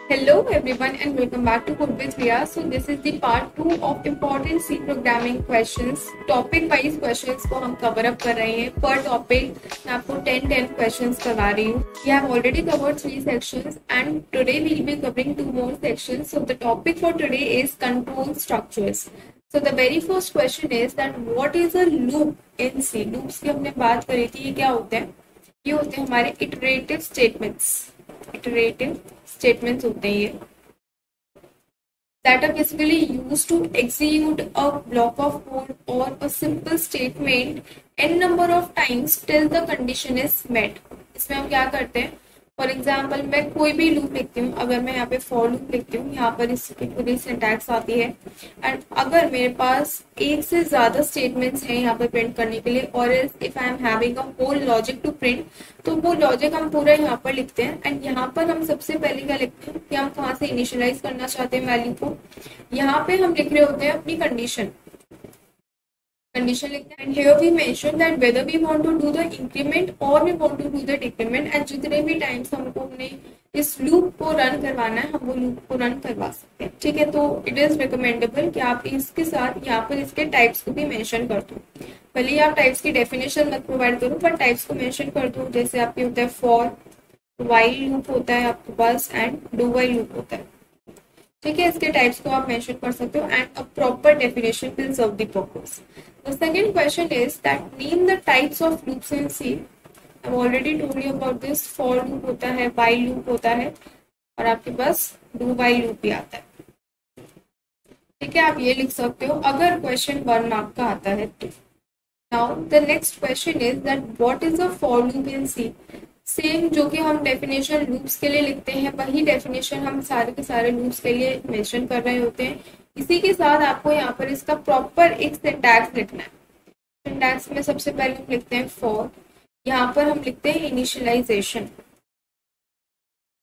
Hello everyone and welcome back to Code with Priya. So this is the part 2 of important C programming questions. Topic wise questions को हम cover up कर रहे हैं. Per topic मैं आपको 10 questions करवा रही हूँ. We have already covered 3 sections and today we will be covering 2 more sections. So the topic for today is control structures. So the very first question is that what is a loop in C? Loops की हमने बात करी थी. ये क्या होते हैं? ये होते हैं हमारे iterative statements. Iterative statements होते हैं ये that are basically used to execute a block of code or a simple statement n number of times till the condition is met. इसमें हम क्या करते हैं, फॉर एग्जाम्पल मैं कोई भी लूप लिखती हूँ. अगर मैं यहाँ पे फॉर लूप लिखती हूँ, यहाँ पर इसकी पूरी सिंटैक्स आती है एंड अगर मेरे पास एक से ज्यादा स्टेटमेंट्स हैं यहाँ पे प्रिंट करने के लिए और if I am having a whole logic to print, तो वो लॉजिक हम पूरा यहाँ पर लिखते हैं. एंड यहाँ पर हम सबसे पहले क्या लिखते हैं कि हम कहाँ से इनिशियलाइज करना चाहते हैं वैल्यू को. यहाँ पे हम लिख रहे होते हैं अपनी कंडीशन लिखते हैं. And here we mention that whether we want to do the increment और we want to do the decrement. And जितने भी टाइम्स हमको अपने इस लूप को रन करवाना है हम वो लूप को रन करवा सकते हैं. ठीक है, तो इट इज रिकमेंडेबल कि आप इसके साथ यहाँ पर इसके टाइप्स को भी मेंशन कर दो. भले ही आप टाइप्स की डेफिनेशन मत प्रोवाइड करो पर टाइप्स को मेंशन कर दो. जैसे आपके होता है फॉर, वाइल लूप होता है आपके पास एंड डू वाइल लूप होता है. ठीक है, इसके टाइप्स को आप मेंशन कर सकते हो and a proper definition will serve the purpose. The second question is that name the types of loops in C. I have already told you about this. For loop होता है, while loop होता है और आपके पास do while loop भी आता है. ठीक है, आप ये लिख सकते हो अगर क्वेश्चन 1 मार्क का आता है तो. Now the next question is that what is a for loop in C. Same जो कि हम डेफिनेशन लूप्स के लिए लिखते हैं वही डेफिनेशन हम सारे के सारे लूप्स के लिए मेंशन कर रहे होते हैं. इसी के साथ आपको यहाँ पर इसका प्रॉपर एक सिंटैक्स लिखना है. सिंटैक्स में सबसे पहले हम लिखते हैं फॉर. यहाँ पर हम लिखते हैं इनिशियलाइजेशन,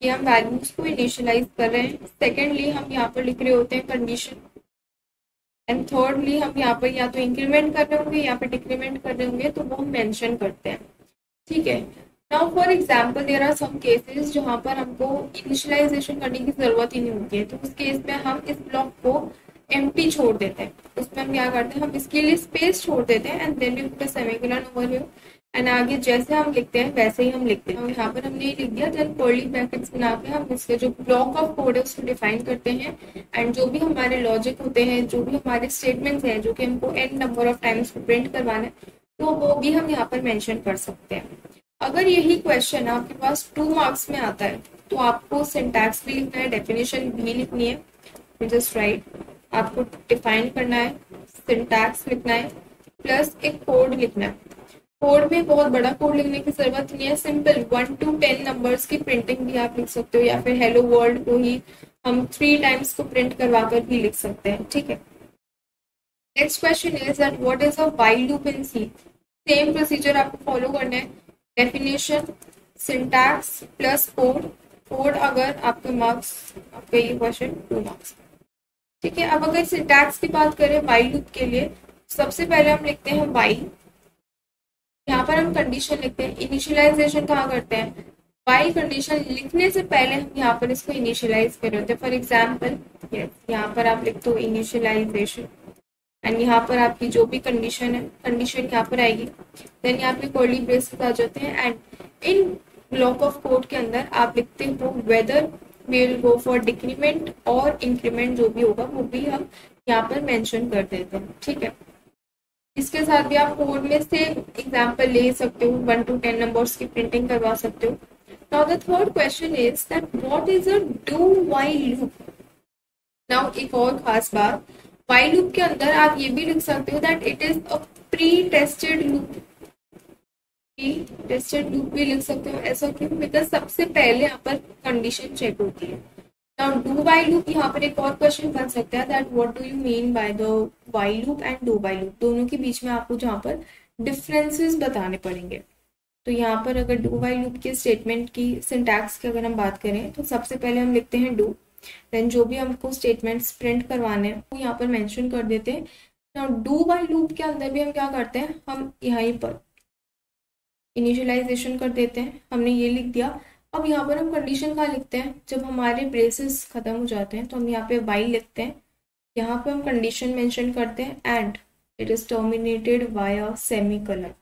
ये हम वैल्यूज को इनिशियलाइज कर रहे हैं. सेकेंडली हम यहाँ पर लिख रहे होते हैं कंडीशन एंड थर्डली हम यहाँ पर या तो इंक्रीमेंट कर रहे होंगे या फिर डिक्रीमेंट कर रहे होंगे तो वो हम मेंशन करते हैं. ठीक है, now for example there are some cases जहाँ पर हमको इनिशियलाइजेशन करने की जरूरत ही नहीं होती है. तो उस केस में हम इस ब्लॉक को एम्प्टी छोड़ देते हैं. उसमें हम क्या करते हैं, हम इसके लिए स्पेस छोड़ देते हैं and then we put a semicolon over here and आगे जैसे हम लिखते हैं वैसे ही हम लिखते हैं. यहाँ पर हमने ये लिख दिया, देन कर्ली ब्रैकेट्स बना के हम इसके जो ब्लॉक ऑफ कोड है उसको डिफाइन करते हैं एंड जो भी हमारे लॉजिक होते हैं, जो भी हमारे स्टेटमेंट्स हैं जो कि हमको एन नंबर ऑफ टाइम्स को प्रिंट करवाना है, तो वो भी हम यहाँ पर मेंशन कर सकते हैं. अगर यही क्वेश्चन आपके पास 2 मार्क्स में आता है तो आपको सिंटैक्स भी लिखना है, डेफिनेशन भी लिखनी है. जस्ट राइट, आपको डिफाइन करना है, सिंटैक्स लिखना है प्लस एक कोड लिखना है. कोड में बहुत बड़ा कोड लिखने की जरूरत नहीं है. सिंपल 1 to 10 नंबर्स की प्रिंटिंग भी आप लिख सकते हो या फिर हेलो वर्ल्ड को ही हम 3 टाइम्स को प्रिंट करवा कर भी लिख सकते हैं. ठीक है, next question is that what is a while loop in C. Same procedure आपको फॉलो करना है. Definition, syntax plus code. Code अगर आपके मार्क्स, आपका ये क्वेश्चन 2 मार्क्स. ठीक है, अब अगर सिंटैक्स की बात करें व्हाइल लूप के लिए, सबसे पहले हम लिखते हैं व्हाइल. यहाँ पर हम कंडीशन लिखते हैं. इनिशियलाइजेशन कहाँ करते हैं, व्हाइल कंडीशन लिखने से पहले हम यहाँ पर इसको इनिशियलाइज कर रहे होते हैं. फॉर एग्जाम्पल यहाँ पर आप लिखते हो इनिशियलाइजेशन एंड यहाँ पर आपकी जो भी कंडीशन है, कंडीशन यहाँ पर आएगी. देन यहाँ पे कर्ली ब्रेसेस आ जाते हैं and in block of code के अंदर आप लिखते हो whether we will go for decrement और इंक्रीमेंट, जो भी होगा वो भी हम यहाँ पर मेंशन कर देते हैं. ठीक है, इसके साथ भी आप कोड में से एग्जाम्पल ले सकते हो, 1 to 10 नंबर्स की प्रिंटिंग करवा सकते हो. Now the third question is that what is a do while loop. Now एक और खास बात, व्हाइल लूप के अंदर आप ये भी लिख सकते हो that it is a pre tested loop. Pre tested loop भी लिख सकते हो. ऐसा क्यों, बिकॉज सबसे पहले यहाँ पर कंडीशन चेक होती है. नाउ डू व्हाइल लूप, यहाँ पर एक और क्वेश्चन बन सकता है that what do you mean by the while loop and do while loop. दोनों के बीच में आपको जहाँ पर डिफरेंसेस बताने पड़ेंगे. तो यहाँ पर अगर डू व्हाइल लूप के स्टेटमेंट की सिंटैक्स की अगर हम बात करें तो सबसे पहले हम लिखते हैं डू, देन जो भी हमको स्टेटमेंट्स प्रिंट करवाने हैं वो यहाँ पर मेंशन कर देते हैं. नाउ डू व्हाइल लूप के अंदर भी हम क्या करते हैं, हम यहीं पर इनिशियलाइजेशन कर देते हैं. हमने ये लिख दिया अब यहाँ पर हम कंडीशन कहाँ लिखते हैं, जब हमारे ब्रेसेस खत्म हो जाते हैं तो हम यहाँ पे वाइल लिखते हैं, यहाँ पे हम कंडीशन मेंशन करते हैं and it is terminated bye a semicolon.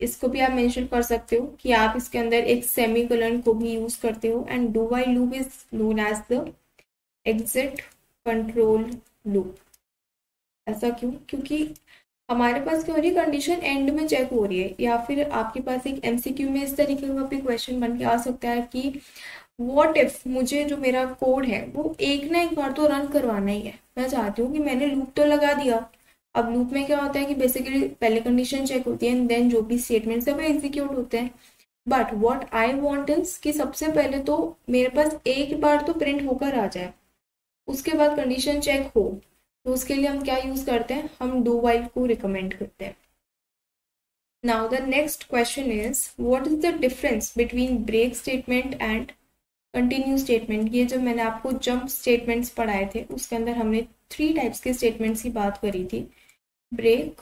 इसको भी आप मेंशन कर सकते हो कि आप इसके अंदर एक सेमीकोलन को भी यूज करते हो। And do while loop is known as the exit control loop. ऐसा क्यों, क्योंकि हमारे पास क्या हो रही है, कंडीशन एंड में चेक हो रही है। या फिर आपके पास एक एमसीक्यू में इस तरीके का भी क्वेश्चन बन के आ सकता है कि व्हाट इफ मुझे जो मेरा कोड है वो एक ना एक बार तो रन करवाना ही है, मैं चाहती हूँ कि मैंने लूप तो लगा दिया। अब लूप में क्या होता है कि बेसिकली पहले कंडीशन चेक होती है एंड देन जो भी स्टेटमेंट्स है वो एग्जीक्यूट होते हैं। But what I want is कि सबसे पहले तो मेरे पास एक बार तो प्रिंट होकर आ जाए, उसके बाद कंडीशन चेक हो। तो उसके लिए हम क्या यूज करते हैं, हम डू व्हाइल को रिकमेंड करते हैं। Now the next question is what is the difference between break statement and continue statement. ये जो मैंने आपको जंप स्टेटमेंट्स पढ़ाए थे उसके अंदर हमने 3 टाइप्स के स्टेटमेंट्स की बात करी थी, break,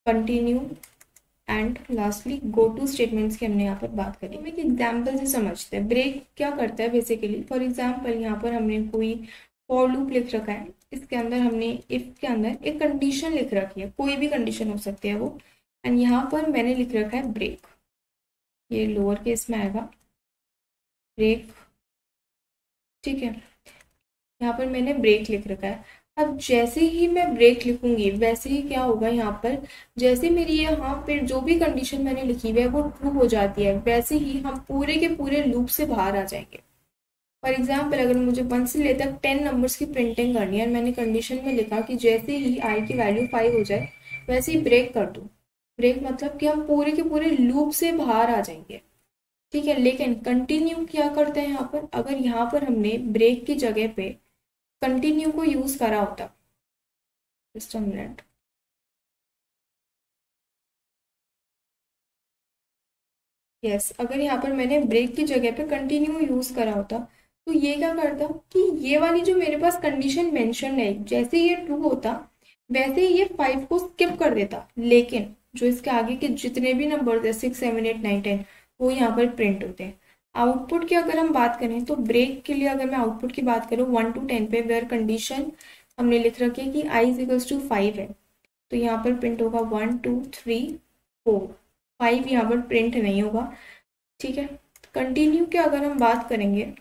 continue and lastly go to statements की हमने यहाँ पर बात करी। हम एक एग्जाम्पल से समझते हैं ब्रेक क्या करता है बेसिकली। फॉर एग्जाम्पल यहाँ पर हमने कोई फॉर लूप लिख रखा है, इसके अंदर हमने इफ के अंदर एक कंडीशन लिख रखी है, कोई भी कंडीशन हो सकती है वो, एंड यहाँ पर मैंने लिख रखा है ब्रेक, ये लोअर केस में आएगा ब्रेक, ठीक है। यहाँ पर मैंने ब्रेक लिख रखा है। अब जैसे ही मैं ब्रेक लिखूंगी वैसे ही क्या होगा, यहाँ पर जैसे मेरी यहाँ पर जो भी कंडीशन मैंने लिखी हुई है वो ट्रू हो जाती है, वैसे ही हम पूरे के पूरे लूप से बाहर आ जाएंगे। फॉर एग्जाम्पल अगर मुझे 1 से ले तक 10 नंबर्स की प्रिंटिंग करनी है और मैंने कंडीशन में लिखा कि जैसे ही आई की वैल्यू 5 हो जाए वैसे ही ब्रेक कर दूँ। ब्रेक मतलब कि हम पूरे के पूरे लूप से बाहर आ जाएंगे, ठीक है। लेकिन कंटिन्यू क्या करते हैं यहाँ पर, अगर यहाँ पर हमने ब्रेक की जगह पे कंटिन्यू को यूज करा होता, जस्ट अ मिनट, यस, अगर यहाँ पर मैंने ब्रेक की जगह पे कंटिन्यू यूज करा होता तो ये क्या करता कि ये वाली जो मेरे पास कंडीशन मेंशन है जैसे ये ट्रू होता वैसे ये 5 को स्किप कर देता, लेकिन जो इसके आगे के जितने भी नंबर है 6 7 8 9 10 वो यहाँ पर प्रिंट होते हैं। आउटपुट की अगर हम बात करें तो ब्रेक के लिए अगर मैं आउटपुट की बात करूँ 1 to 10 पे वेयर कंडीशन हमने लिख रखी है कि आई इज इक्वल्स टू 5 है, तो यहाँ पर प्रिंट होगा 1 2 3 4, 5 यहाँ पर प्रिंट नहीं होगा, ठीक है। कंटिन्यू की अगर हम बात करेंगे,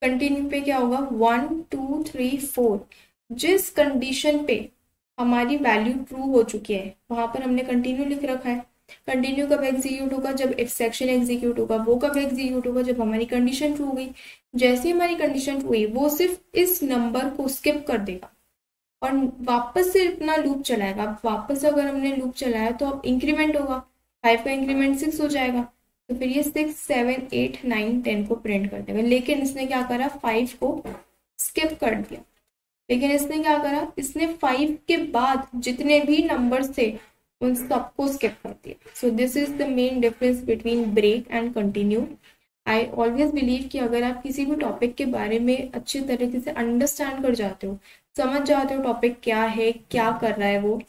कंटिन्यू पे क्या होगा 1 2 3 4, जिस कंडीशन पे हमारी वैल्यू ट्रू हो चुकी है वहां पर हमने कंटिन्यू लिख रखा है। कंटिन्यू कब एग्जीक्यूट होगा, जब इफ सेक्शन एग्जीक्यूट होगा। वो कब एग्जीक्यूट होगा, जब हमारी कंडीशन ट्रू हो गई। जैसे ही हमारी कंडीशन ट्रू हुई वो सिर्फ इस नंबर को स्किप कर देगा और वापस से अपना लूप चलाएगा। अब वापस अगर हमने लूप चलाया तो अब इंक्रीमेंट होगा, 5 का इंक्रीमेंट 6 हो जाएगा, तो फिर ये 6 7 8 9 10 को प्रिंट कर देगा। लेकिन इसने क्या करा, 5 को स्किप कर दिया। लेकिन इसने क्या करा, इसने 5 के बाद जितने भी नंबर्स थे उन सबको स्किप कर दिया। So this is the main difference between break and continue. I always believe कि अगर आप किसी भी टॉपिक के बारे में अच्छे तरीके से अंडरस्टैंड कर जाते हो, समझ जाते हो टॉपिक क्या है, क्या कर रहा है वो,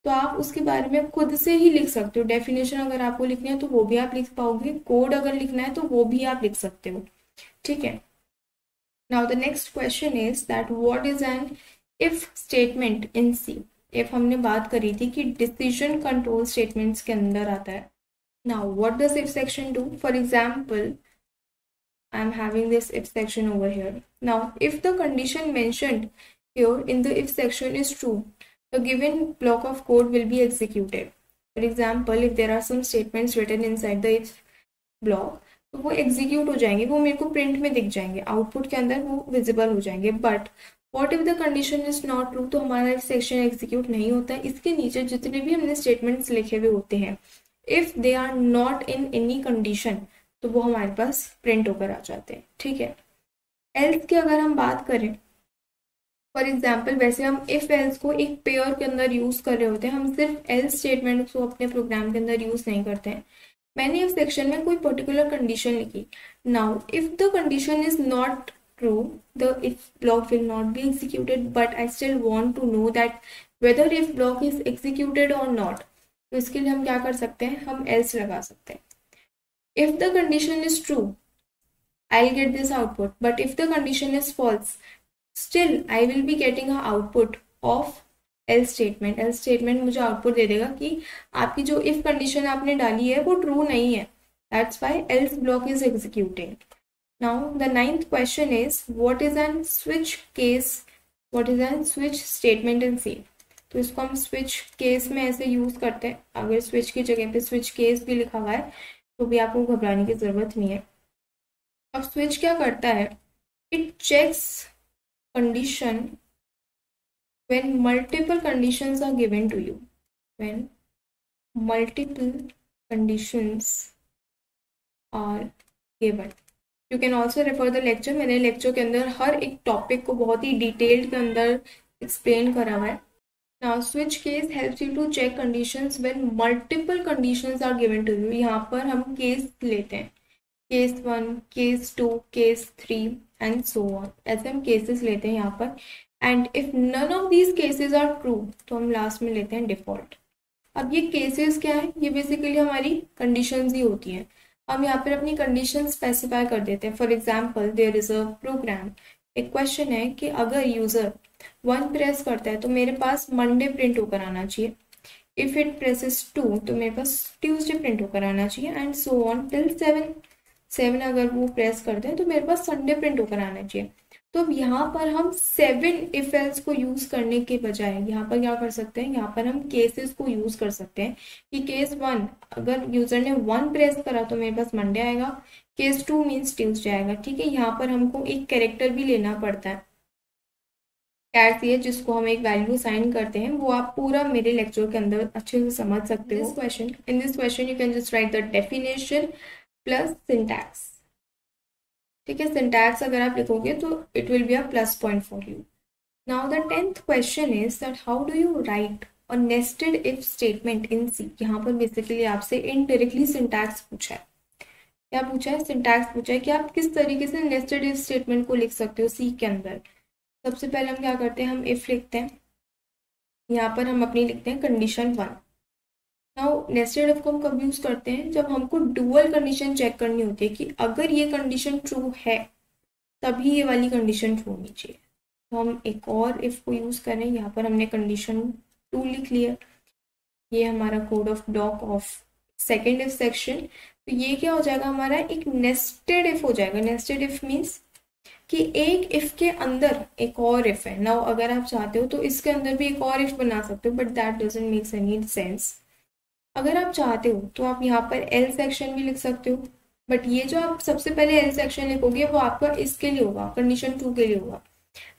तो आप उसके बारे में खुद से ही लिख सकते हो। डेफिनेशन अगर आपको लिखनी है तो वो भी आप लिख पाओगे, कोड अगर लिखना है तो वो भी आप लिख सकते हो, ठीक है। Now the next question is that what is an if statement in C. If हमने बात करी थी कि डिसीजन कंट्रोल स्टेटमेंट्स के अंदर आता है। Now what does if section do, for example I am having this if section over here. Now, if the condition mentioned here in the if section is true, the given block of code will be executed. For example, if there are some statements written inside the if block, तो वो execute हो जाएंगे, वो मेरे को print में दिख जाएंगे, आउटपुट के अंदर वो विजिबल हो जाएंगे। But what if the condition is not true, तो हमारा इफ सेक्शन एग्जीक्यूट नहीं होता है। इसके नीचे जितने भी हमने स्टेटमेंट्स लिखे हुए होते हैं, if they are not in any condition, तो वो हमारे पास प्रिंट होकर आ जाते हैं, ठीक है। एल्स की अगर हम बात करें, फॉर एग्जाम्पल वैसे हम इफ एल्स को एक पेयर के अंदर यूज कर रहे होते हैं, हम सिर्फ एल्स स्टेटमेंट को अपने प्रोग्राम के अंदर यूज नहीं करते हैं। मैंने इस सेक्शन में कोई पर्टिकुलर कंडीशन लिखी, now if the condition is not true the if block will not be executed, but I still want to know that whether if block is executed और नॉट। तो इसके लिए हम क्या कर सकते हैं, हम एल्स लगा सकते हैं। If the condition is true, I'll get this output, but if the condition is false, still I will be getting a output of else statement. else statement मुझे output दे देगा कि आपकी जो if condition आपने डाली है वो true नहीं है. That's why else block is executing. Now the ninth question is, what is an switch case? What is an switch statement in C? तो इसको हम switch case में ऐसे यूज करते हैं. अगर switch की जगह पे switch case भी लिखा हुआ है तो भी आपको घबराने की जरूरत नहीं है. अब switch क्या करता है? It checks condition when multiple conditions are given to you. When multiple conditions are given. You can also refer the lecture. मैंने lecture के अंदर हर एक topic को बहुत ही detailed के अंदर explain करा हुआ है. Now switch case helps you to check conditions when multiple conditions are given to you. यहाँ पर हम case लेते हैं, case 1, case 2, case 3 and so on. ऐसे हम cases लेते हैं यहाँ पर. And if none of these cases are true, तो हम last में लेते हैं default. अब ये cases क्या है? ये basically हमारी conditions ही होती हैं. हम यहाँ पर अपनी कंडीशन स्पेसिफाई कर देते हैं. For example, there is a program. एक क्वेश्चन है कि अगर यूजर 1 प्रेस करता है तो मेरे पास मंडे प्रिंट होकर आना चाहिए. इफ इट प्रेसेस 2 तो मेरे पास ट्यूसडे प्रिंट होकर आना चाहिए एंड सो ऑन टिल 7 अगर वो प्रेस करते हैं तो मेरे पास संडे प्रिंट होकर आना चाहिए. तो अब यहाँ पर हम 7 इफ एल्स को यूज करने के बजाय यहाँ पर क्या कर सकते हैं, यहाँ पर हम केसेस को यूज कर सकते हैं कि केस 1 अगर यूजर ने 1 प्रेस करा तो मेरे पास मंडे आएगा, केस 2 मीन्स ट्यूसडे आएगा. ठीक है, यहाँ पर हमको एक कैरेक्टर भी लेना पड़ता है, कैट है जिसको हम एक वैल्यू साइन करते हैं. वो आप पूरा मेरे लेक्चर के अंदर अच्छे से समझ सकते हो. In this question you can just write the definition plus syntax. ठीक है, सिंटैक्स अगर आप लिखोगे तो it will be a plus point for you. Now the 10th question is that how do you write a nested if statement in C. यहाँ पर basically आपसे indirectly syntax पूछा है. क्या पूछा है? सिंटैक्स पूछा है कि आप किस तरीके से नेस्टेड इफ स्टेटमेंट को लिख सकते हो सी के अंदर. सबसे पहले हम क्या करते हैं, हम इफ लिखते हैं. यहाँ पर हम अपनी लिखते हैं कंडीशन 1. नाउ नेस्टेड इफ को हम कब यूज करते हैं, जब हमको डुअल कंडीशन चेक करनी होती है कि अगर ये कंडीशन ट्रू है तभी ये वाली कंडीशन ट्रू होनी चाहिए. तो हम एक और इफ को यूज करें. यहाँ पर हमने कंडीशन 2 लिख लिया. ये हमारा code of block of second if section. तो ये क्या हो जाएगा, हमारा एक नेस्टेड इफ हो जाएगा. नेस्टेड इफ मीन्स कि एक इफ के अंदर एक और इफ है. नाउ अगर आप चाहते हो तो इसके अंदर भी एक और इफ बना सकते हो, but that doesn't make any sense. अगर आप चाहते हो तो आप यहाँ पर एल सेक्शन भी लिख सकते हो, बट ये जो आप सबसे पहले एल सेक्शन लिखोगे वो आपका इसके लिए होगा, कंडीशन 2 के लिए होगा.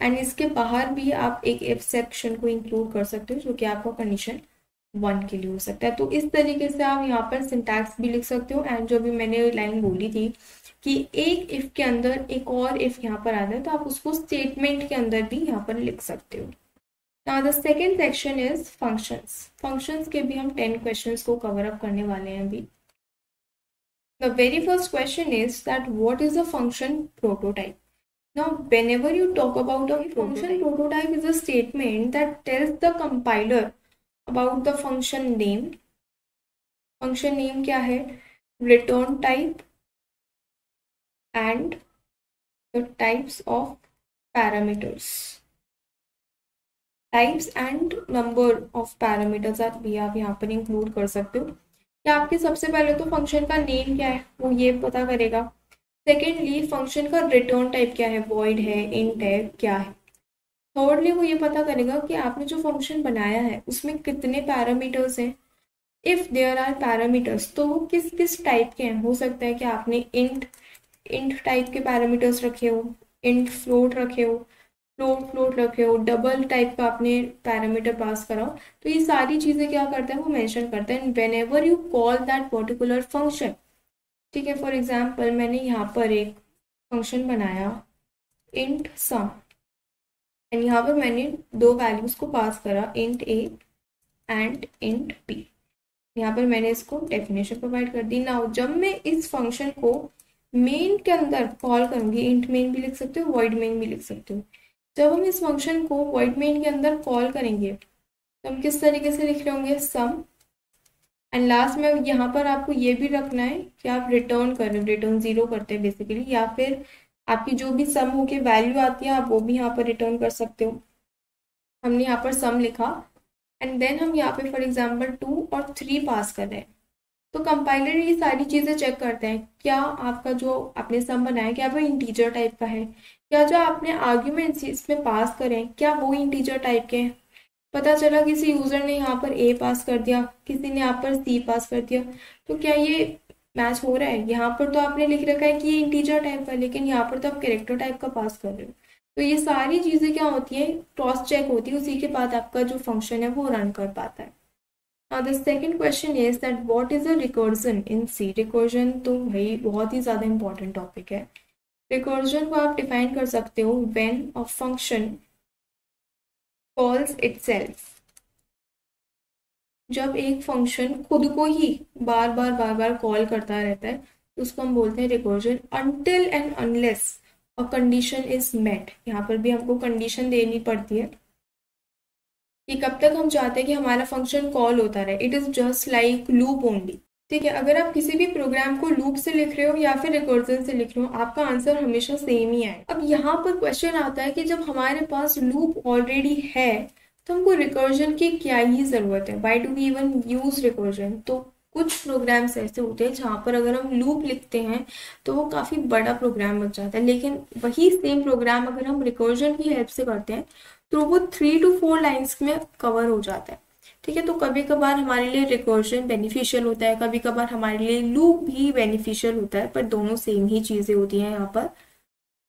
एंड इसके बाहर भी आप एक इफ सेक्शन को इंक्लूड कर सकते हो जो कि आपका कंडीशन 1 के लिए हो सकता है. तो इस तरीके से आप यहाँ पर सिंटैक्स भी लिख सकते हो. एंड जो भी मैंने लाइन बोली थी कि एक इफ के अंदर एक और इफ यहाँ पर आ जाए तो आप उसको स्टेटमेंट के अंदर भी यहाँ पर लिख सकते हो. Now the second section is functions. Functions के भी हम 10 questions को cover up करने वाले हैं अभी. The very first question is that what is a function prototype? Now whenever you talk about a function prototype is a statement that tells the compiler about the function name. Function name क्या है? Return type and the types of parameters. Types and number of parameters भी आप यहाँ पर include कर सकते हो. या आपके सबसे पहले तो फंक्शन का नेम क्या है वो ये पता करेगा. सेकेंडली फंक्शन का रिटर्न टाइप क्या है, वॉइड है, इंट है, क्या है. थर्डली वो ये पता करेगा कि आपने जो फंक्शन बनाया है उसमें कितने पैरामीटर्स हैं. इफ देयर आर पैरामीटर्स तो वो किस किस टाइप के हैं. हो सकता है कि आपने इंट टाइप के पैरामीटर्स रखे हो, इंट फ्लोट रखे हो, फ्लोट रखे हो, डबल टाइप का आपने पैरामीटर पास करा हो. तो ये सारी चीजें क्या करता है वो मेंशन करता है. And whenever you call that particular function. ठीक है, फॉर एग्जांपल मैंने यहाँ पर एक फंक्शन बनाया इंट सम एंड यहाँ पर मैंने 2 वैल्यूज को पास करा, int a and int b. यहाँ पर मैंने इसको डेफिनेशन प्रोवाइड कर दी. नाउ जब मैं इस फंक्शन को मेन के अंदर कॉल करूंगी, इंट मेन भी लिख सकते हो, वॉइड मेन भी लिख सकते हो. जब हम इस फंक्शन को वॉइड मेन के अंदर कॉल करेंगे तो हम किस तरीके से लिख रहे होंगे, सम एंड लास्ट में यहाँ पर आपको ये भी रखना है कि आप रिटर्न कर रहे हो, रिटर्न 0 करते हैं बेसिकली, या फिर आपकी जो भी सम होके वैल्यू आती है आप वो भी यहाँ पर रिटर्न कर सकते हो। हमने यहाँ पर सम लिखा एंड देन हम यहाँ पे फॉर एग्जाम्पल 2 और 3 पास कर रहे हैं। तो कंपाइलर ये सारी चीज़ें चेक करते हैं, क्या आपका जो आपने सम बनाया क्या वो इंटीजर टाइप का है, क्या जो आपने आर्ग्यूमेंट्स इसमें पास करें क्या वो इंटीजर टाइप के हैं। पता चला किसी यूजर ने यहाँ पर ए पास कर दिया, किसी ने यहाँ पर सी पास कर दिया, तो क्या ये मैच हो रहा है। यहाँ पर तो आपने लिख रखा है कि ये इंटीजर टाइप का, लेकिन यहाँ पर तो आप कैरेक्टर टाइप का पास कर रहे हो। तो ये सारी चीज़ें क्या होती है, क्रॉस चेक होती है, उसी के बाद आपका जो फंक्शन है वो रन कर पाता है। Now the second question is that what is a recursion in C? Recursion तो भाई बहुत ही ज़्यादा important topic है। Recursion को आप define कर सकते हो when a function calls itself, जब एक फंक्शन खुद को ही बार बार कॉल करता रहता है तो उसको हम बोलते हैं recursion. until and unless a condition is met, यहाँ पर भी हमको कंडीशन देनी पड़ती है कि कब तक हम चाहते हैं कि हमारा फंक्शन कॉल होता रहे। It is just like loop only. ठीक है, अगर आप किसी भी प्रोग्राम को लूप से लिख रहे हो या फिर रिकर्जन से लिख रहे हो आपका आंसर हमेशा सेम ही आए। अब यहाँ पर क्वेश्चन आता है कि जब हमारे पास लूप ऑलरेडी है तो हमको रिकर्जन की क्या ही जरूरत है, why do we even use recursion. तो कुछ प्रोग्राम्स ऐसे होते हैं जहाँ पर अगर हम लूप लिखते हैं तो वो काफी बड़ा प्रोग्राम बन जाता है, लेकिन वही सेम प्रोग्राम अगर हम रिकर्जन की हेल्प से करते हैं तो वो 3 to 4 लाइन्स में कवर हो जाता है। ठीक है, तो कभी कभार हमारे लिए रिकर्जन बेनिफिशियल होता है, कभी कभार हमारे लिए लूप भी बेनिफिशियल होता है, पर दोनों सेम ही चीजें होती हैं यहाँ पर।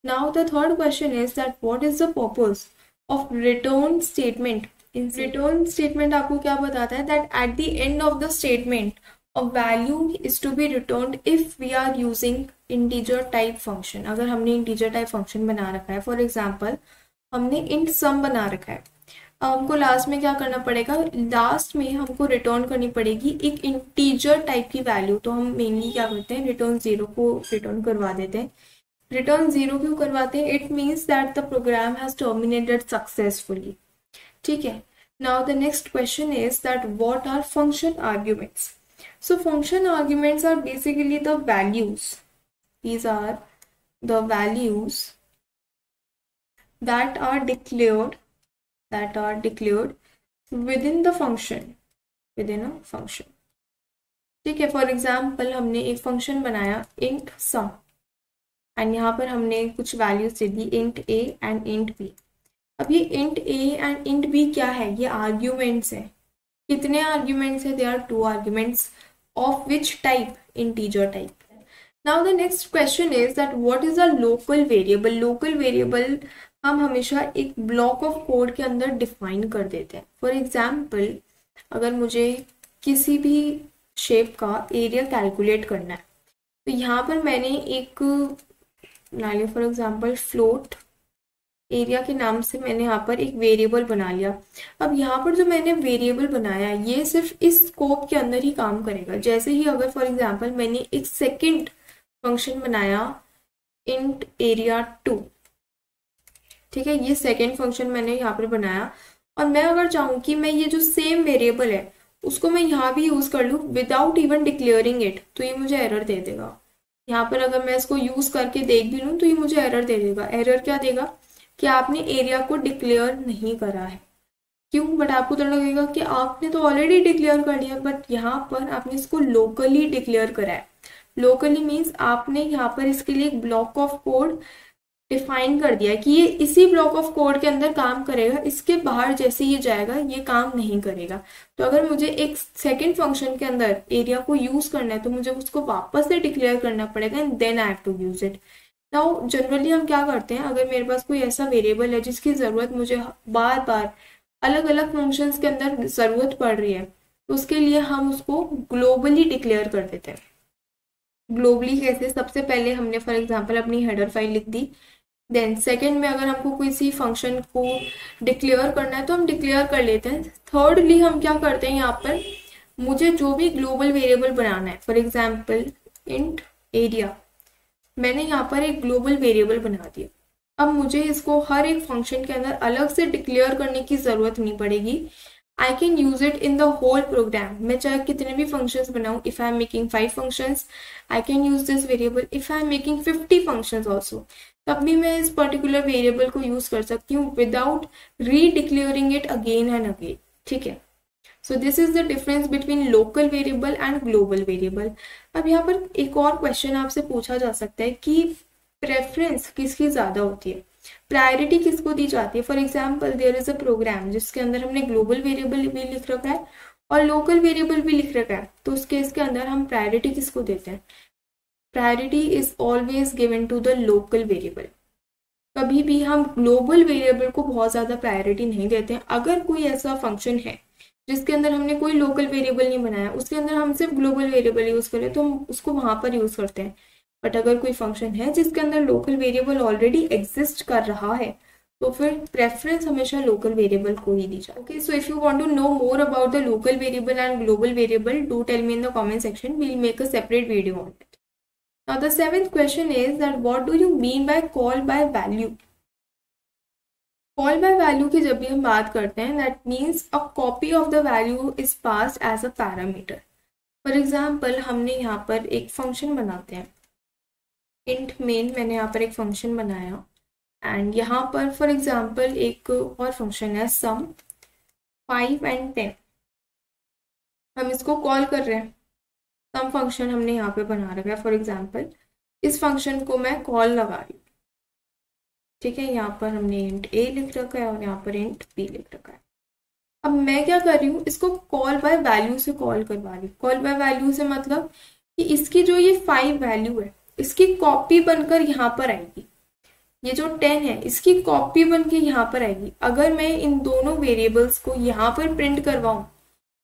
Now the third question is that what is the purpose of return statement. In return statement आपको क्या बताता है, that at the end of the statement a value is to be returned if we are using integer type function। अगर हमने integer type function बना रखा है, for example हमने int sum बना रखा है, हमको लास्ट में क्या करना पड़ेगा, लास्ट में हमको रिटर्न करनी पड़ेगी एक इंटीजर टाइप की वैल्यू। तो हम मेनली क्या करते हैं, रिटर्न 0 को रिटर्न करवा देते हैं। रिटर्न 0 क्यों करवाते हैं, it means that the program has terminated successfully. ठीक है, now the next question is that what are function arguments. So function arguments are basically the values. These are the values that are declared within the function, within a function. ठीक है, for example हमने एक function बनाया int sum and यहाँ पर हमने कुछ values they the int a and int b। अब ये int a and int b क्या है, ये आर्ग्यूमेंट्स है। कितने आर्ग्यूमेंट्स है, they are 2 arguments of which type, integer type। now the next question is that what is a local variable। local variable हम हमेशा एक ब्लॉक ऑफ कोड के अंदर डिफाइन कर देते हैं। फॉर एग्जाम्पल अगर मुझे किसी भी शेप का एरिया कैलकुलेट करना है तो यहाँ पर मैंने एक फॉर एग्जाम्पल फ्लोट एरिया के नाम से मैंने यहाँ पर एक वेरिएबल बना लिया। अब यहाँ पर जो मैंने वेरिएबल बनाया ये सिर्फ इस स्कोप के अंदर ही काम करेगा। जैसे ही अगर फॉर एग्जांपल मैंने एक सेकंड फंक्शन बनाया int area 2, ठीक है, ये सेकंड फंक्शन मैंने यहाँ पर बनाया और मैं अगर चाहूँ कि मैं ये जो सेम वेरिएबल है उसको मैं यहाँ भी यूज कर लूँ विदाउट इवन डिक्लेयरिंग इट, तो ये मुझे एरर दे देगा। यहाँ पर अगर मैं इसको यूज करके देख भी लूँ तो ये मुझे एरर दे देगा। एरर क्या देगा कि आपने एरिया को डिक्लेयर नहीं करा है। क्यों, बट आपको तो लगेगा कि आपने तो ऑलरेडी डिक्लेयर कर लिया, बट यहाँ पर आपने इसको लोकली डिक्लेयर करा है। लोकली मीन्स आपने यहाँ पर इसके लिए एक ब्लॉक ऑफ कोड डिफाइन कर दिया कि ये इसी ब्लॉक ऑफ कोड के अंदर काम करेगा, इसके बाहर जैसे ये जाएगा ये काम नहीं करेगा। तो अगर मुझे एक सेकेंड फंक्शन के अंदर एरिया को यूज करना है तो मुझे उसको वापस से डिक्लेयर करना पड़ेगा and then I have to use it. Now generally हम क्या करते हैं, अगर मेरे पास कोई ऐसा वेरिएबल है जिसकी ज़रूरत मुझे बार बार अलग अलग फंक्शंस के अंदर ज़रूरत पड़ रही है तो उसके लिए हम उसको ग्लोबली डिक्लेयर कर देते हैं। ग्लोबली कैसे, सबसे पहले हमने फॉर एग्जांपल अपनी हेडर फाइल लिख दी, देन सेकेंड में अगर हमको किसी फंक्शन को डिक्लेयर करना है तो हम डिक्लेयर कर लेते हैं। थर्डली हम क्या करते हैं, यहाँ पर मुझे जो भी ग्लोबल वेरिएबल बनाना है, फॉर एग्जाम्पल इंट एरिया, मैंने यहाँ पर एक ग्लोबल वेरिएबल बना दिया। अब मुझे इसको हर एक फंक्शन के अंदर अलग से डिक्लेयर करने की जरूरत नहीं पड़ेगी। I can use it in the whole program, मैं चाहे कितने भी फंक्शंस बनाऊं, if I am making 5 functions I can use this variable, if I am making 50 functions also तब भी मैं इस पर्टिकुलर वेरिएबल को यूज कर सकती हूँ without redeclaring it again and again, ठीक है। So this is the difference between local variable and global variable. अब यहाँ पर एक और क्वेश्चन आपसे पूछा जा सकता है कि प्रेफरेंस किसकी ज्यादा होती है, प्रायोरिटी किसको दी जाती है। For example there is a program जिसके अंदर हमने ग्लोबल वेरिएबल भी लिख रखा है और लोकल वेरिएबल भी लिख रखा है, तो उस केस के अंदर हम प्रायोरिटी किसको देते हैं, priority is always given to the local variable. कभी भी हम ग्लोबल वेरिएबल को बहुत ज्यादा प्रायोरिटी नहीं देते हैं। अगर कोई ऐसा फंक्शन है जिसके अंदर हमने कोई लोकल वेरिएबल नहीं बनाया, उसके अंदर हम सिर्फ ग्लोबल वेरिएबल यूज करें तो हम उसको वहां पर यूज करते हैं। बट अगर कोई फंक्शन है जिसके अंदर लोकल वेरिएबल ऑलरेडी एग्जिस्ट कर रहा है तो फिर प्रेफरेंस हमेशा लोकल वेरिएबल को ही दी जाए। Okay, so if you want to know more about the local variable and global variable, do tell me in the comment section, we will make a separate video on it. Now the 7th question is that what do you mean by call by value. Call by value की जब भी हम बात करते हैं that means a copy of the value is passed as a parameter. For example हमने यहाँ पर एक फंक्शन बनाते हैं इंट मेन, मैंने यहाँ पर एक फंक्शन बनाया एंड यहाँ पर फॉर एग्जाम्पल एक और फंक्शन है सम 5 and 10, हम इसको कॉल कर रहे हैं। सम फंक्शन हमने यहाँ पे बना रखा है, फॉर एग्जाम्पल इस फंक्शन को मैं कॉल लगा रही हूँ, ठीक है। यहाँ पर हमने इंट ए लिख रखा है और यहाँ पर इंट बी लिख रखा है। अब मैं क्या कर रही हूँ, इसको कॉल बाय वैल्यू से कॉल करवा रही हूँ। कॉल बाय वैल्यू से मतलब कि इसकी जो ये 5 वैल्यू है इसकी कॉपी बनकर यहाँ पर आएगी, ये जो 10 है इसकी कॉपी बन के यहाँ पर आएगी। अगर मैं इन दोनों वेरिएबल्स को यहाँ पर प्रिंट करवाऊँ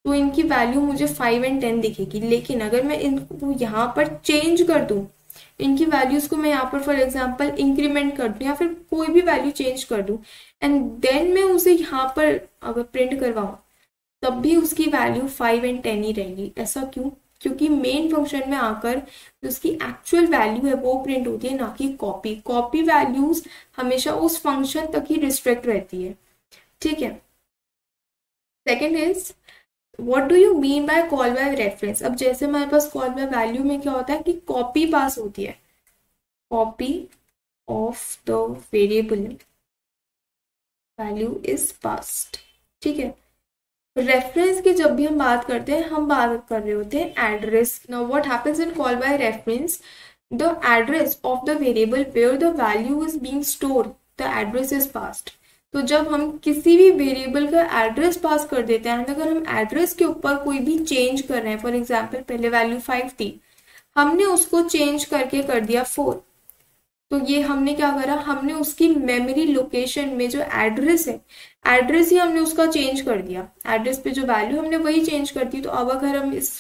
तो इनकी वैल्यू मुझे 5 and 10 दिखेगी, लेकिन अगर मैं इनको यहाँ पर चेंज कर दूँ, इनकी वैल्यूज को मैं यहाँ पर फॉर एग्जांपल इंक्रीमेंट कर दूँ या फिर कोई भी वैल्यू चेंज कर दूँ एंड देन मैं उसे यहाँ पर अगर प्रिंट करवाऊँ तब भी उसकी वैल्यू 5 and 10 ही रहेगी। ऐसा क्यों? क्योंकि मेन फंक्शन में आकर जो उसकी एक्चुअल वैल्यू है वो प्रिंट होती है, ना कि कॉपी। कॉपी वैल्यूज हमेशा उस फंक्शन तक ही रिस्ट्रिक्ट रहती है, ठीक है। Second is what do you mean by call by reference. अब जैसे हमारे पास कॉल बाय वैल्यू में क्या होता है कि कॉपी पास होती है, copy of the variable value is passed, ठीक है। रेफरेंस की जब भी हम बात करते हैं हम बात कर रहे होते हैं address. Now what happens in call by reference, the address of the variable where the value is being stored, the address is passed. तो जब हम किसी भी वेरिएबल का एड्रेस पास कर देते हैं, अगर हम एड्रेस के ऊपर कोई भी चेंज कर रहे हैं, फॉर एग्जांपल पहले वैल्यू 5 थी, हमने उसको चेंज करके कर दिया 4, तो ये हमने क्या करा, हमने उसकी मेमोरी लोकेशन में जो एड्रेस है, एड्रेस ही हमने उसका चेंज कर दिया। एड्रेस पे जो वैल्यू हमने वही चेंज कर दी। तो अब अगर हम इस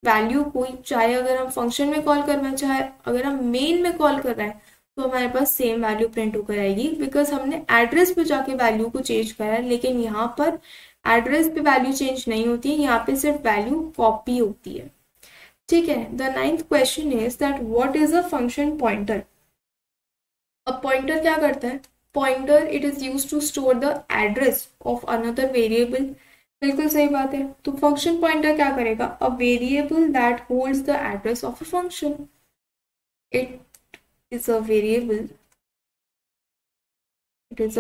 वैल्यू को चाहे अगर हम फंक्शन में कॉल कर रहे हैं, चाहे अगर हम मेन में कॉल कर रहे हैं, तो हमारे पास सेम वैल्यू प्रिंट होकर आएगी, बिकॉज हमने एड्रेस पे जाके वैल्यू को चेंज करा है। लेकिन यहाँ पर एड्रेस पे वैल्यू चेंज नहीं होती है, यहाँ पे सिर्फ वैल्यू कॉपी होती है, ठीक है। The 9th question is that what is a function pointer. अब पॉइंटर क्या करता है, pointer it is use to store the address of another variable. बिल्कुल सही बात है। तो फंक्शन पॉइंटर क्या करेगा, a variable that holds the address of a function. It is a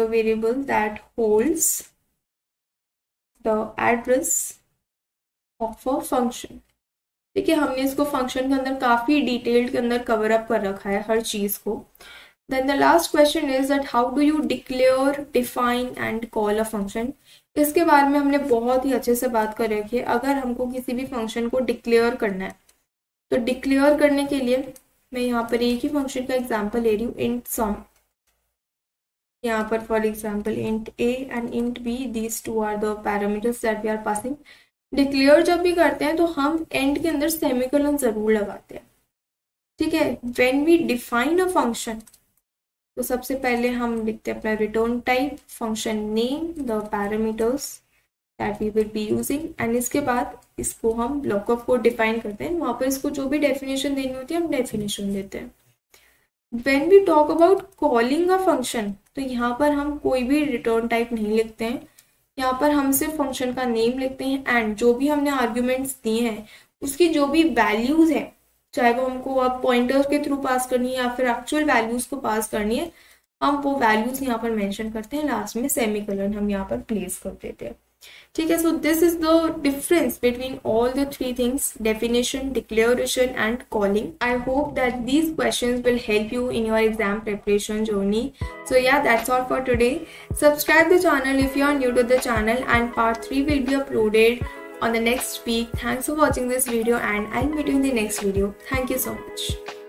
variable that holds the address of a function। देखिए हमने इसको फंक्शन के अंदर काफी डिटेल्ड के अंदर कवर अप कर रखा है हर चीज को। Then the last question is that how do you declare, define and call a function. इसके बारे में हमने बहुत ही अच्छे से बात कर रखी है। अगर हमको किसी भी फंक्शन को डिक्लेयर करना है तो डिक्लेयर करने के लिए मैं यहाँ पर एक ही फंक्शन का एग्जांपल ले रही हूँ, इंट सम। यहाँ पर for example int a and int b, these two are the parameters that we are passing. Declare जब भी करते हैं तो हम एंड के अंदर सेमीकोलन जरूर लगाते हैं, ठीक है। When we define a function तो सबसे पहले हम लिखते हैं अपना return type, function name, the parameters that we will be using, and इसके बाद इसको हम ब्लॉक ऑफ कोड डिफाइन करते हैं। वहां पर इसको जो भी डेफिनेशन देनी होती है हम डेफिनेशन देते हैं। When we talk about calling a function तो यहाँ पर हम कोई भी रिटर्न टाइप नहीं लिखते हैं, यहाँ पर हम सिर्फ फंक्शन का नेम लिखते हैं एंड जो भी हमने आर्ग्यूमेंट्स दिए हैं उसकी जो भी वैल्यूज है, चाहे वो हमको अब पॉइंटर्स के थ्रू पास करनी है या फिर एक्चुअल वैल्यूज को पास करनी है, हम वो वैल्यूज यहाँ पर मेंशन करते हैं, लास्ट में सेमीकोलन हम यहाँ पर प्लेस कर देते हैं। ठीक है, so this is the difference between all the three things, definition, declaration and calling. I hope that these questions will help you in your exam preparation journey. So yeah, that's all for today. Subscribe the channel if you are new to the channel, and part 3 will be uploaded on the next week. Thanks for watching this video and I'll meet you in the next video. Thank you so much.